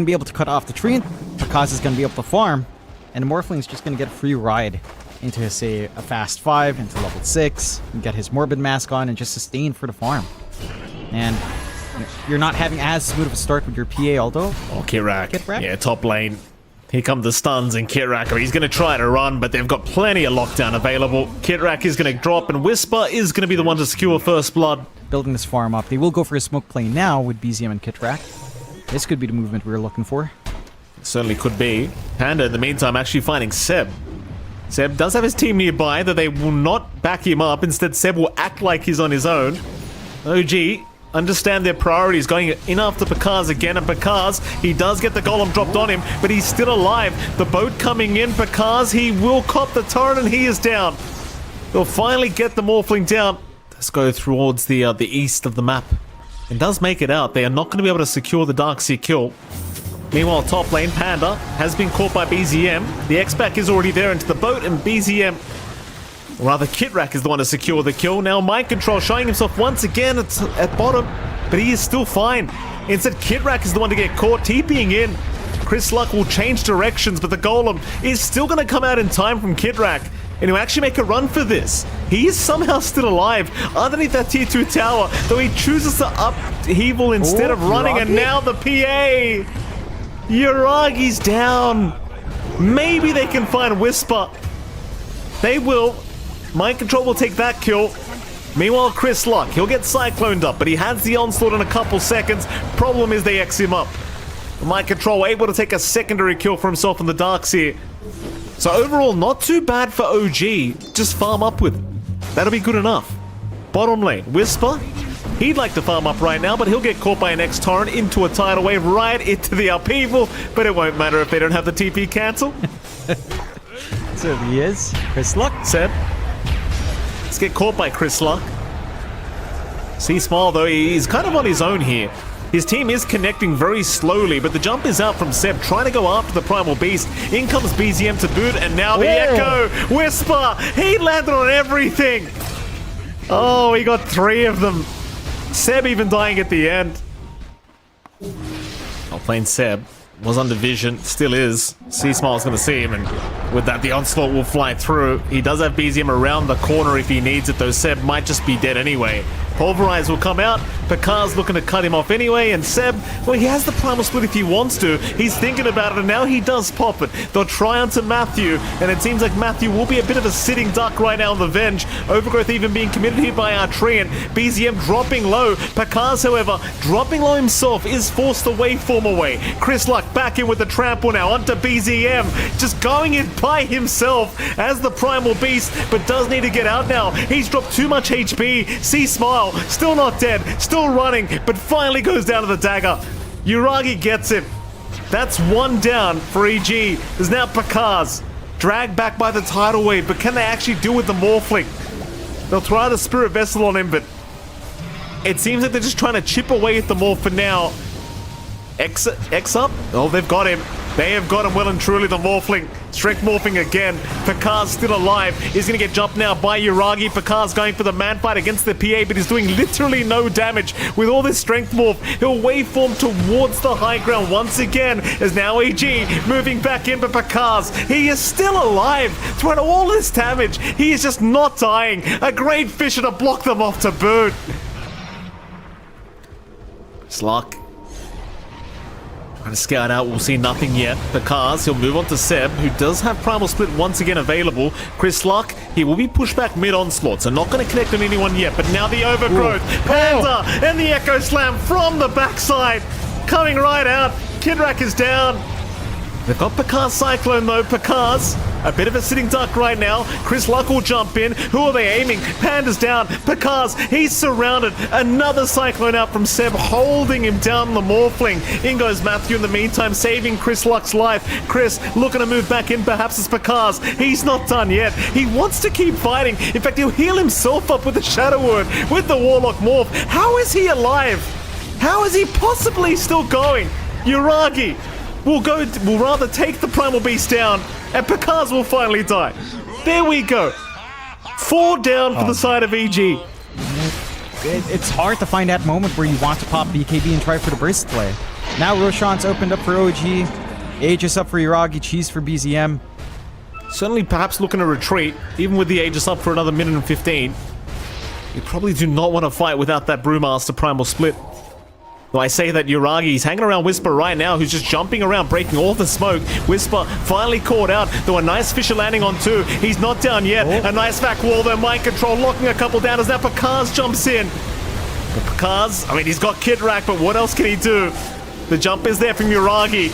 be able to cut off the tree, Pakaz is going to be able to farm, and the Morphling is just going to get a free ride into, say, a fast 5, into level 6, and get his Morbid Mask on, and just sustain for the farm. And you're not having as smooth of a start with your PA, although... Oh, Kitrak. Yeah, top lane. Here come the stuns and Kitrak. He's going to try to run, but they've got plenty of lockdown available. Kitrak is going to drop, and Whisper is going to be the one to secure first blood. Building this farm up. They will go for a smoke play now with BZM and Kitrak. This could be the movement we were looking for. It certainly could be. Panda, in the meantime, actually finding Seb. Seb does have his team nearby, though they will not back him up. Instead, Seb will act like he's on his own. OG understand their priorities, going in after Pakaz again, and Pakaz, he does get the golem dropped on him, but he's still alive. The boat coming in, Pakaz, he will cop the turret, and he is down. They'll finally get the Morphling down. Let's go towards the east of the map. It does make it out. They are not going to be able to secure the Darkseer kill. Meanwhile, top lane, Panda has been caught by BZM. The X-Pack is already there into the boat, and BZM, or rather Kitrak, is the one to secure the kill. Now Mind Control showing himself once again at bottom, but he is still fine. Instead, Kitrak is the one to get caught, TPing in. Chris Luck will change directions, but the Golem is still going to come out in time from Kitrak, and he'll actually make a run for this. He is somehow still alive underneath that tier 2 tower, though he chooses to upheaval instead of running, and now the PA. Yuragi's down. Maybe they can find Whisper. They will. Mind Control will take that kill. Meanwhile, Chris Luck, he'll get cycloned up, but he has the onslaught in a couple seconds. Problem is they X him up. Mind Control able to take a secondary kill for himself in the Darkseer. So overall, not too bad for OG. Just farm up with it. That'll be good enough. Bottom lane, Whisper. He'd like to farm up right now, but he'll get caught by an X-Torrent into a tidal wave right into the upheaval, but it won't matter if they don't have the TP cancel. So he is. Chris Luck. Seb. Let's get caught by Chris Luck. See Smile, though, he's kind of on his own here. His team is connecting very slowly, but the jump is out from Seb, trying to go after the Primal Beast. In comes BZM to boot, and now the Echo. Whisper, he landed on everything. Oh, he got 3 of them. Seb even dying at the end. I'll play Seb. Was under vision, still is. C-Smile's going to see him, and with that, the onslaught will fly through. He does have BZM around the corner if he needs it, though Seb might just be dead anyway. Pulverize will come out. Pakaz looking to cut him off anyway, and Seb, well, he has the Primal Split if he wants to. He's thinking about it, and now he does pop it. They'll try onto Matthew, and it seems like Matthew will be a bit of a sitting duck right now on the Venge. Overgrowth even being committed here by Artrean. BZM dropping low. Pakaz, however, dropping low himself, is forced the waveform away. Chris Luck back in with the trample now onto BZM, just going in by himself as the Primal Beast, but does need to get out now. He's dropped too much HP. See Smile, still not dead, still running, but finally goes down to the dagger. Yuragi gets it. That's 1 down for EG. There's now Pakaz, dragged back by the tidal wave, but can they actually deal with the Morphling? They'll try the Spirit Vessel on him, but it seems like they're just trying to chip away at the Morph for now. X up? Oh, they've got him. They have got him well and truly, the Morphling. Strength morphing again. Pakaz still alive. He's going to get jumped now by Yuragi. Pakaz going for the man fight against the PA, but he's doing literally no damage. With all this strength morph, he'll waveform towards the high ground once again. As now EG moving back in, but Pakaz, he is still alive. Throughout all this damage, he is just not dying. A great Fisher to block them off to boot. Sluck. Trying to scout out, we'll see nothing yet. Pakaz, he'll move on to Seb, who does have Primal Split once again available. Chris Luck, he will be pushed back mid-onslaught, so not going to connect on anyone yet, but now the Overgrowth. Ooh. Panda and the Echo Slam from the backside, coming right out. Kitrak is down. They've got Pakaz Cyclone though. Pakaz, a bit of a sitting duck right now. Chris Luck will jump in. Who are they aiming? Panda's down. Pakaz, he's surrounded. Another Cyclone out from Seb, holding him down the Morphling. In goes Matthew in the meantime, saving Chris Luck's life. Chris looking to move back in. Perhaps it's Pakaz. He's not done yet. He wants to keep fighting. In fact, he'll heal himself up with the Shadow Word, with the Warlock Morph. How is he alive? How is he possibly still going? Yuragi will rather take the Primal Beast down, and Pakaz will finally die. There we go. 4 down for the side of EG. It's hard to find that moment where you want to pop BKB and try for the burst play. Now Roshan's opened up for OG. Aegis up for Yuragi, Cheese for BZM. Certainly perhaps looking to retreat, even with the Aegis up for another minute and 15. You probably do not want to fight without that Brewmaster Primal Split. Though I say that Yuragi's hanging around Whisper right now, who's just jumping around, breaking all the smoke. Whisper finally caught out, though a nice Fisher landing on 2. He's not down yet. A nice back wall there, mind control, locking a couple down as now Pakaz jumps in. But Pakaz, I mean, he's got Kidrak, but what else can he do? The jump is there from Yuragi.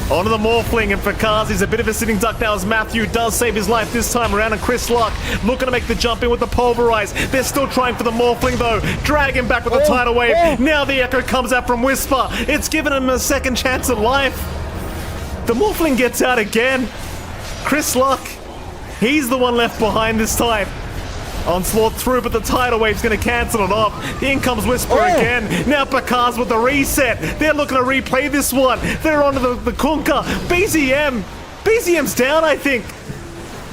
Onto the Morphling, and Pakaz is a bit of a sitting duck now as Matthew does save his life this time around, and Chris Luck looking to make the jump in with the Pulverize. They're still trying for the Morphling though. Drag him back with the Tidal Wave. Now the Echo comes out from Whisper. It's given him a second chance at life. The Morphling gets out again. Chris Luck, he's the one left behind this time. Onslaught through, but the Tidal Wave's going to cancel it off. In comes Whisper again. Now Pakaz with the reset. They're looking to replay this one. They're onto the Kunkka. BZM. BZM's down, I think.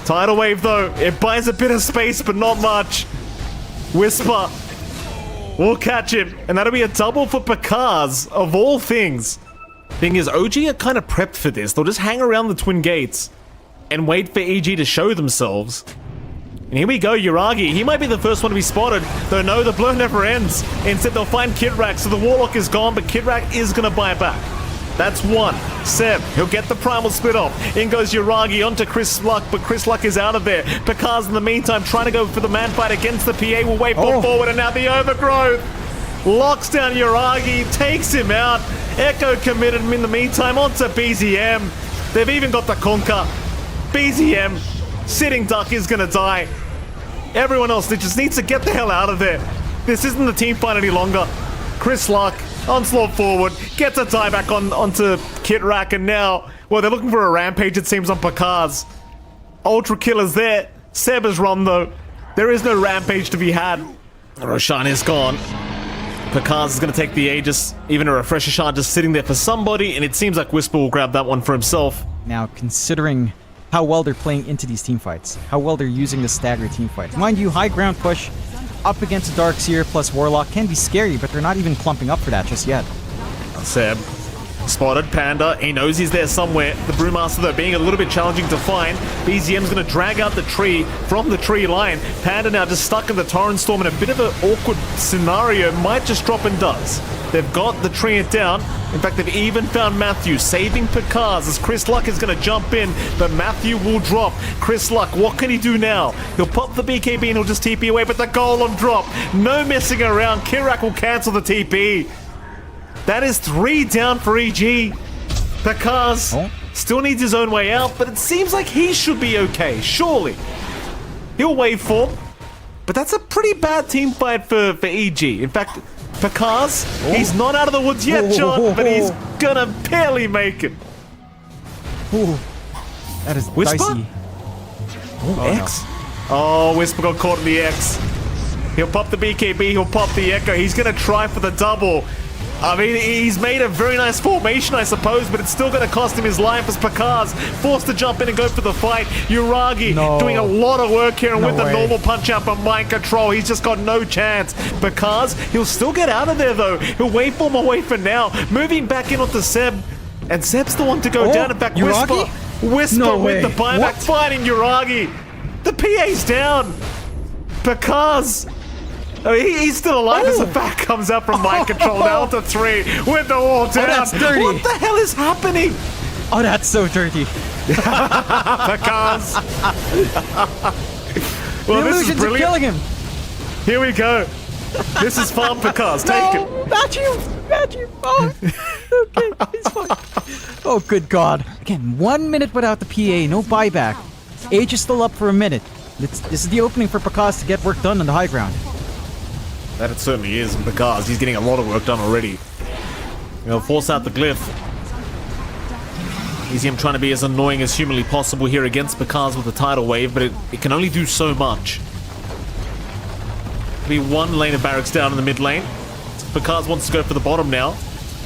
Tidal Wave, though. It buys a bit of space, but not much. Whisper will catch him. And that'll be a double for Pakaz, of all things. Thing is, OG are kind of prepped for this. They'll just hang around the Twin Gates and wait for EG to show themselves. And here we go, Yuragi. He might be the first one to be spotted, though no, the blur never ends. Instead, they'll find Kidrak, so the Warlock is gone, but Kidrak is going to buy it back. That's one. Seb, he'll get the Primal Split off. In goes Yuragi onto Chris Luck, but Chris Luck is out of there. Pakaz, in the meantime, trying to go for the man fight against the PA. Will wait forward, and now the Overgrowth locks down Yuragi, takes him out. Echo committed him in the meantime onto BZM. They've even got the Kunkka. BZM, sitting duck, is going to die. Everyone else, they just needs to get the hell out of there. This isn't the team fight any longer. Chris Luck, onslaught forward, gets a tie back onto Kidrak, and now, well, they're looking for a rampage, it seems, on Pakaz. Ultra Killer's there. Seb has run, though. There is no rampage to be had. Roshan is gone. Pakaz is going to take the Aegis. Even a Refresher Shard just sitting there for somebody, and it seems like Whisper will grab that one for himself. Now, considering how well they're playing into these team fights, how well they're using the staggered team fight. Mind you, high ground push up against a Darkseer plus Warlock can be scary, but they're not even clumping up for that just yet. Seb spotted Panda. He knows he's there somewhere. The Brewmaster, though, being a little bit challenging to find. BZM's going to drag out the tree from the tree line. Panda now just stuck in the Torrent Storm in a bit of an awkward scenario. Might just drop and does. They've got the Treant down. In fact, they've even found Matthew, saving Pakaz as Chris Luck is going to jump in, but Matthew will drop. Chris Luck, what can he do now? He'll pop the BKB and he'll just TP away, but the Golem drop. No messing around. Kirak will cancel the TP. That is 3 down for EG. Pakaz still needs his own way out, but it seems like he should be okay, surely. He'll waveform, but that's a pretty bad team fight for EG. In fact, Pakaz, he's not out of the woods yet, John, but he's gonna barely make it. That is Whisper? dicey. X? No. Oh, Whisper got caught in the X. He'll pop the BKB, he'll pop the Echo. He's gonna try for the double. I mean, he's made a very nice formation, I suppose, but it's still going to cost him his life as Pakaz forced to jump in and go for the fight. Yuragi doing a lot of work here, and with the normal punch out for mind control, he's just got no chance. Pakaz, he'll still get out of there, though. He'll waveform away for now, moving back in onto Seb, and Seb's the one to go down. In fact, Whisper with the buyback, fighting Yuragi. The PA's down. Pakaz. Oh, he's still alive as the back comes up from mind control down to 3 with the wall down. That's dirty. What the hell is happening? Oh, that's so dirty. Pakaz. Well, this is brilliant. Killing him. Here we go. This is fun, Pakaz. Take it. Matthew. Oh, okay, he's fine. Oh, good God. Again, 1 minute without the PA, no buyback. Age is still up for a minute. This is the opening for Pakaz to get work done on the high ground. That it certainly is, and Pakaz, he's getting a lot of work done already. He'll force out the glyph. Easy, I'm trying to be as annoying as humanly possible here against Pakaz with the tidal wave, but it can only do so much. There'll be one lane of barracks down in the mid lane. Pakaz wants to go for the bottom now.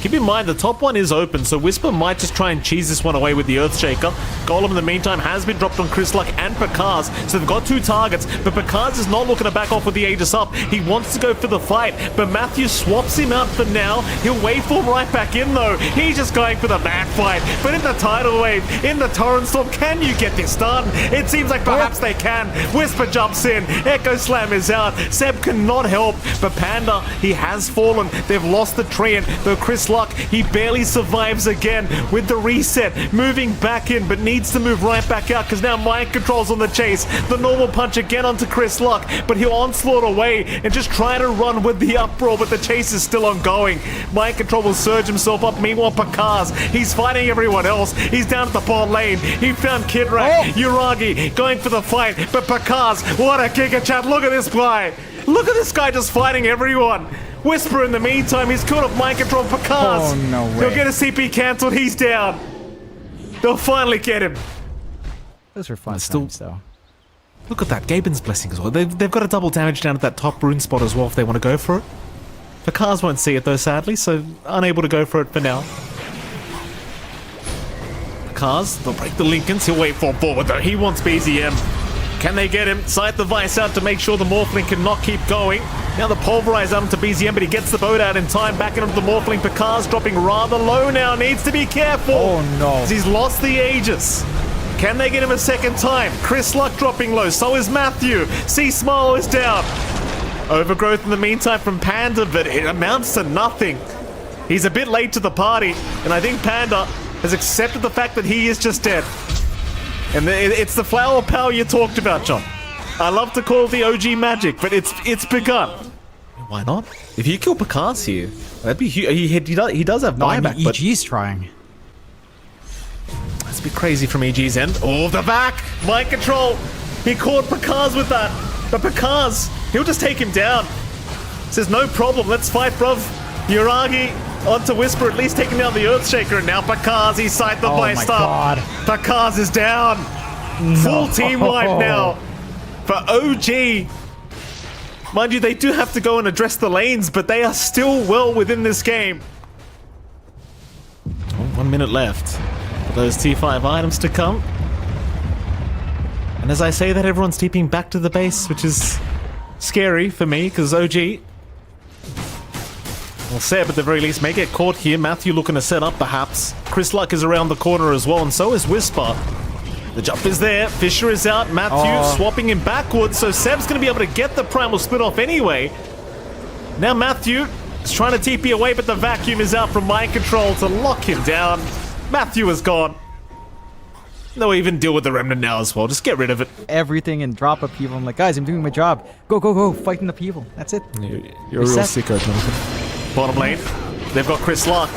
Keep in mind, the top one is open, so Whisper might just try and cheese this one away with the Earthshaker. Golem, in the meantime, has been dropped on Chris Luck and Pakaz, so they've got 2 targets, but Pakaz is not looking to back off with the Aegis up. He wants to go for the fight, but Matthew swaps him out for now. He'll waveform right back in, though. He's just going for the mad fight, but in the tidal wave, in the torrent storm, can you get this done? It seems like perhaps they can. Whisper jumps in, Echo Slam is out. Seb cannot help, but Panda, he has fallen. They've lost the Treant, though Chris Luck, he barely survives again with the reset, moving back in, but needs to move right back out because now Mind Control's on the chase. The normal punch again onto Chris Luck, but he'll onslaught away and just try to run with the uproar, but the chase is still ongoing. Mind Control will surge himself up. Meanwhile, Pakaz, he's fighting everyone else. He's down at the bot lane. He found Kidrak, Uragi going for the fight, but Pakaz, what a Giga Chat. Look at this guy. Look at this guy just fighting everyone. Whisper in the meantime, he's caught off Mind Control. Pakaz. Oh, no way. He'll get a CP cancelled. He's down. They'll finally get him. Those are fun times, though. Look at that. Gaben's blessing as well. They've got a double damage down at that top rune spot as well if they want to go for it. Pakaz won't see it though, sadly, so unable to go for it for now. Pakaz, they'll break the Lincolns. He'll wait for forward though. He wants BZM. Can they get him? Sight the Vice out to make sure the Morphling cannot keep going. Now the Pulverize out into BZM, but he gets the boat out in time. Back into the Morphling. Pakaz dropping rather low now. Needs to be careful. Oh no. He's lost the Aegis. Can they get him a second time? Chris Luck dropping low. So is Matthew. C Smile is down. Overgrowth in the meantime from Panda, but it amounts to nothing. He's a bit late to the party, and I think Panda has accepted the fact that he is just dead. And it's the flower power you talked about, John. I love to call it the OG magic, but it's begun. Why not? If you kill Pakaz here, that'd be huge. He does have buyback, but EG's trying. That's a bit crazy from EG's end. Oh, the back! Mind Control! He caught Pakaz with that. But Pakaz, he'll just take him down. Says, no problem, let's fight, bruv. Uragi onto Whisper, at least taking down the Earthshaker. And now Pakaz, he's sight the blast up. Pakaz is down. No. Full team wipe now for OG. Mind you, they do have to go and address the lanes, but they are still well within this game. 1 minute left for those T5 items to come. And as I say that, everyone's TPing back to the base, which is scary for me, because OG, well, Seb at the very least may get caught here. Matthew looking to set up, perhaps. Chris Luck is around the corner as well, and so is Whisper. The jump is there. Fisher is out. Matthew swapping him backwards, so Seb's going to be able to get the primal split off anyway. Now Matthew is trying to TP away, but the vacuum is out from Mind Control to lock him down. Matthew is gone. They'll even deal with the remnant now as well. Just get rid of it. Everything and drop up people. I'm like, guys, I'm doing my job. Go, go, go. Fighting the people. That's it. You're a real sicko, Jonathan. Bottom lane, they've got Chris Luck.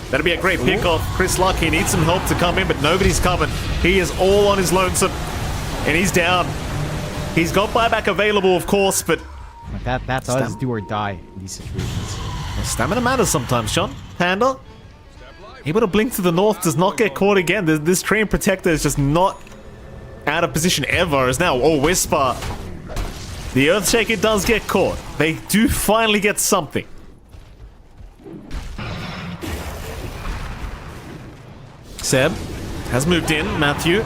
That'll be a great pick-off. Chris Luck, he needs some help to come in, but nobody's coming. He is all on his lonesome, and he's down. He's got buyback available, of course, but that's us, do or die in these situations. Well, stamina matters sometimes, Sean. Panda, able to blink to the north, does not get caught again. This Treant Protector is just not out of position ever. As now, Whisper. The Earthshaker does get caught. They do finally get something. Seb has moved in. Matthew,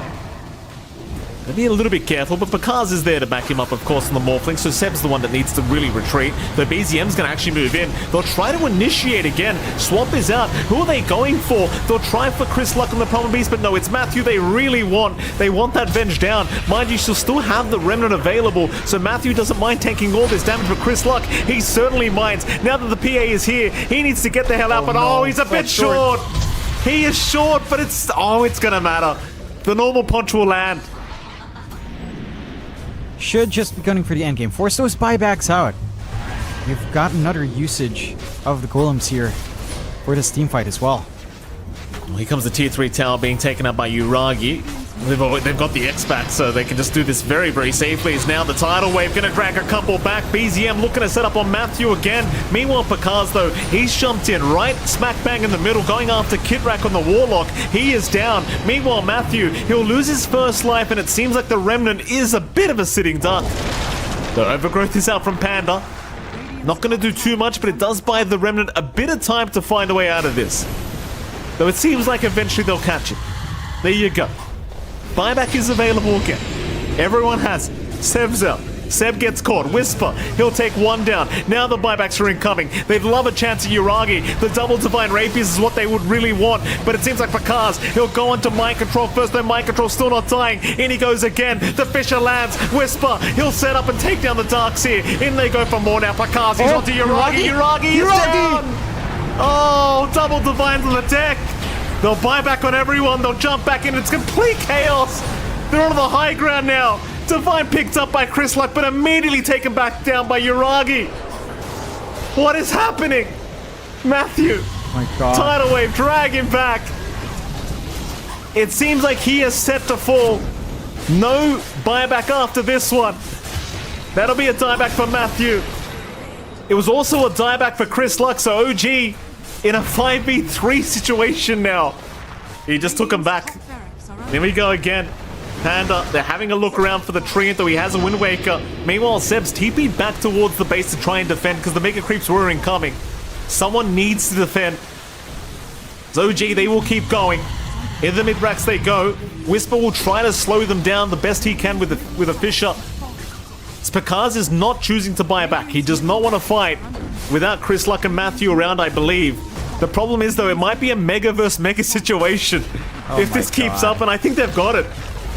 be a little bit careful, but Pakaz is there to back him up, of course, on the Morphling, so Seb's the one that needs to really retreat. But BZM's going to actually move in. They'll try to initiate again. Swap is out. Who are they going for? They'll try for Chris Luck on the Primal Beast, but no, it's Matthew they really want. They want that Venge down. Mind you, she'll still have the Remnant available, so Matthew doesn't mind taking all this damage, but Chris Luck, he certainly minds. Now that the PA is here, he needs to get the hell out, but he's a bit short. He is short, but it's gonna matter. The normal punch will land. Should just be gunning for the endgame. Force those buybacks out. We've got another usage of the golems here for this team fight as well. Well, here comes the tier 3 tower being taken up by Uragi. They've got the X back, so they can just do this very, very safely. It's now the tidal wave going to drag a couple back. BZM looking to set up on Matthew again. Meanwhile, Pakaz, though, he's jumped in right smack bang in the middle, going after Kidrak on the Warlock. He is down. Meanwhile, Matthew, he'll lose his first life, and it seems like the Remnant is a bit of a sitting duck. The Overgrowth is out from Panda. Not going to do too much, but it does buy the Remnant a bit of time to find a way out of this. Though it seems like eventually they'll catch it. There you go. Buyback is available again. Everyone has it. Seb's out. Seb gets caught. Whisper. He'll take one down. Now the buybacks are incoming. They'd love a chance at Uragi. The double Divine Rapiers is what they would really want. But it seems like Pakaz, he'll go onto Mind Control first. Though Mind Control still not dying. In he goes again. The Fisher lands. Whisper. He'll set up and take down the Darks here. In they go for more now. Pakaz, he's onto Uragi. Uragi is down. Oh, double Divines on the deck. They'll buy back on everyone. They'll jump back in. It's complete chaos. They're on the high ground now. Divine picked up by Chris Luck, but immediately taken back down by Uragi. What is happening? Matthew. Oh my God. Tidal Wave, drag him back. It seems like he is set to fall. No buyback after this one. That'll be a dieback for Matthew. It was also a dieback for Chris Luck, so OG in a 5v3 situation now. He just took him back. Here we go again. Panda, they're having a look around for the Treant, though he has a Wind Waker. Meanwhile, Seb's TP'd back towards the base to try and defend because the Mega Creeps were incoming. Someone needs to defend. OG, they will keep going. In the mid-racks they go. Whisper will try to slow them down the best he can with a Fisher. Spakaz is not choosing to buy back. He does not want to fight without Chris Luck and Matthew around, I believe. The problem is, though, it might be a Mega versus Mega situation if this keeps up, and I think they've got it.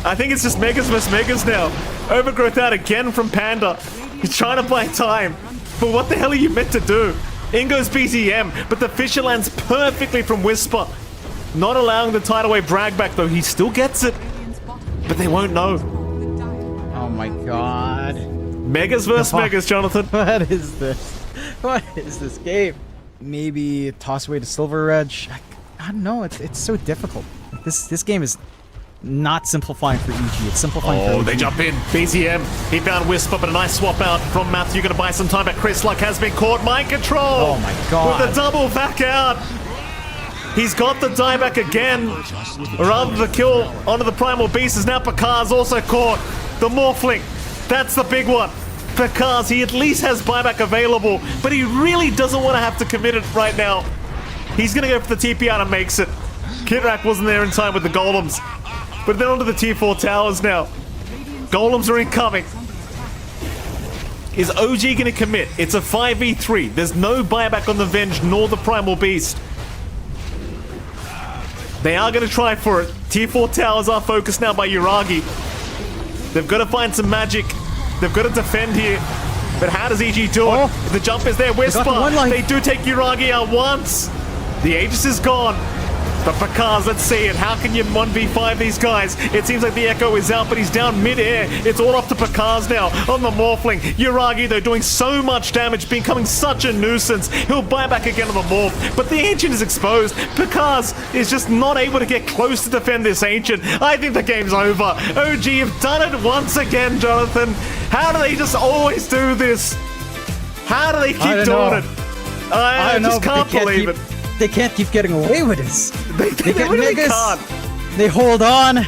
I think it's just Megas versus Megas now. Overgrowth out again from Panda. He's trying to buy time. But what the hell are you meant to do? In goes BZM, but the Fisher lands perfectly from Whisper. Not allowing the Tidal Wave drag back, though. He still gets it. But they won't know. Oh my God. Megas versus Megas, Jonathan. What is this? What is this game? Maybe toss away to Silver Edge. I don't know. It's so difficult. This game is not simplifying for EG. It's simplifying for EG. They jump in. BZM. He found Whisper, but a nice swap out from Matthew. Going to buy some time, but Chris Luck has been caught. Mind Control. Oh my God. With the double back out. He's got the dieback again. Rather the kill onto the Primal Beast is now Pakaz also caught. The Morphling. That's the big one. Pakaz, he at least has buyback available, but he really doesn't want to have to commit it right now. He's going to go for the TP out and makes it. Kidrak wasn't there in time with the Golems. But then onto the tier 4 towers now. Golems are incoming. Is OG going to commit? It's a 5v3. There's no buyback on the Venge nor the Primal Beast. They are going to try for it. Tier 4 towers are focused now by Uragi. They've got to find some magic. They've got to defend here. But how does EG do it? The jump is there. Whisper. They do take Uragi out once. The Aegis is gone. But Pakaz, let's see it. How can you 1v5 these guys? It seems like the Echo is out, but he's down mid-air. It's all up to Pakaz now on the Morphling. Uragi, though, doing so much damage, becoming such a nuisance. He'll buy back again on the Morph, but the Ancient is exposed. Pakaz is just not able to get close to defend this Ancient. I think the game's over. OG have done it once again, Jonathan. How do they just always do this? How do they keep doing it? I just can't believe it. They can't keep getting away with this. They get really Megas. can't. They hold on.